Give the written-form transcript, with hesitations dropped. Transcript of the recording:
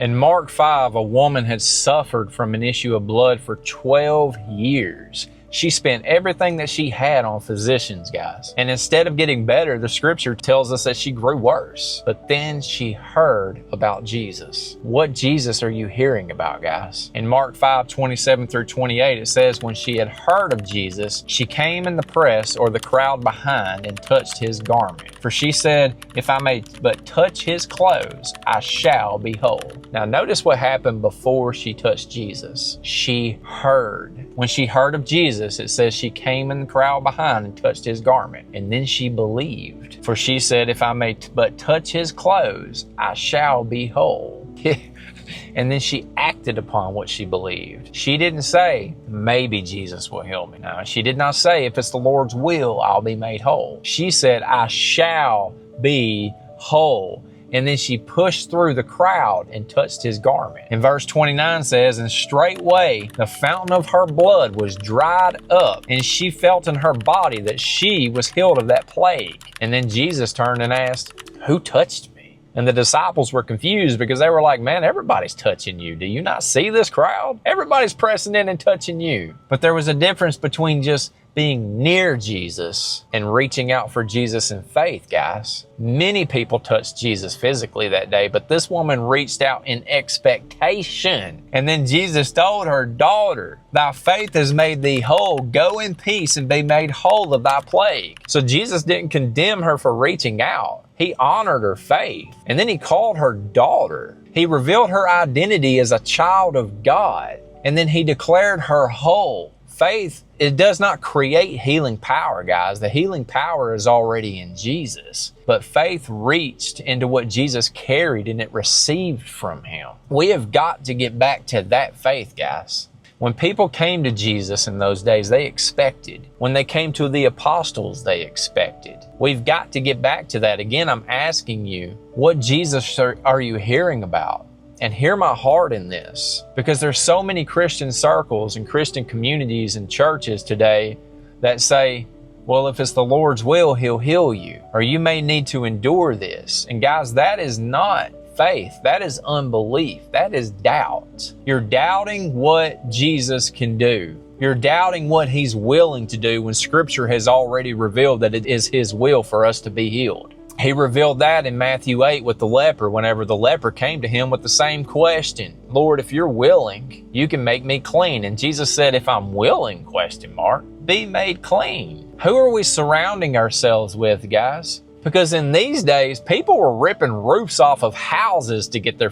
In Mark 5, a woman had suffered from an issue of blood for 12 years. She spent everything that she had on physicians, guys. And instead of getting better, the scripture tells us that she grew worse. But then she heard about Jesus. What Jesus are you hearing about, guys? In Mark 5:27 through 28, it says, when she had heard of Jesus, she came in the press or the crowd behind and touched his garment. For she said, if I may but touch his clothes, I shall be whole. Now notice what happened before she touched Jesus. She heard. When she heard of Jesus, it says she came in the crowd behind and touched his garment. And then she believed. For she said, if I may but touch his clothes, I shall be whole. And then she acted upon what she believed. She didn't say, maybe Jesus will heal me. No, she did not say, if it's the Lord's will, I'll be made whole. She said, I shall be whole. And then she pushed through the crowd and touched his garment. And verse 29 says, and straightway the fountain of her blood was dried up, and she felt in her body that she was healed of that plague. And then Jesus turned and asked, who touched me? And the disciples were confused because they were like, man, everybody's touching you. Do you not see this crowd? Everybody's pressing in and touching you. But there was a difference between just being near Jesus and reaching out for Jesus in faith, guys. Many people touched Jesus physically that day, but this woman reached out in expectation. And then Jesus told her, daughter, thy faith has made thee whole. Go in peace and be made whole of thy plague. So Jesus didn't condemn her for reaching out. He honored her faith. And then he called her daughter. He revealed her identity as a child of God. And then he declared her whole. Faith, it does not create healing power, guys. The healing power is already in Jesus. But faith reached into what Jesus carried and it received from him. We have got to get back to that faith, guys. When people came to Jesus in those days, they expected. When they came to the apostles, they expected. We've got to get back to that. Again, I'm asking you, what Jesus are you hearing about? And hear my heart in this, because there's so many Christian circles and Christian communities and churches today that say, well, if it's the Lord's will, he'll heal you, or you may need to endure this. And guys, that is not faith. That is unbelief. That is doubt. You're doubting what Jesus can do. You're doubting what he's willing to do when scripture has already revealed that it is his will for us to be healed. He revealed that in Matthew 8 with the leper, whenever the leper came to him with the same question. Lord, if you're willing, you can make me clean. And Jesus said, if I'm willing, be made clean. Who are we surrounding ourselves with, guys? Because in these days, people were ripping roofs off of houses to get their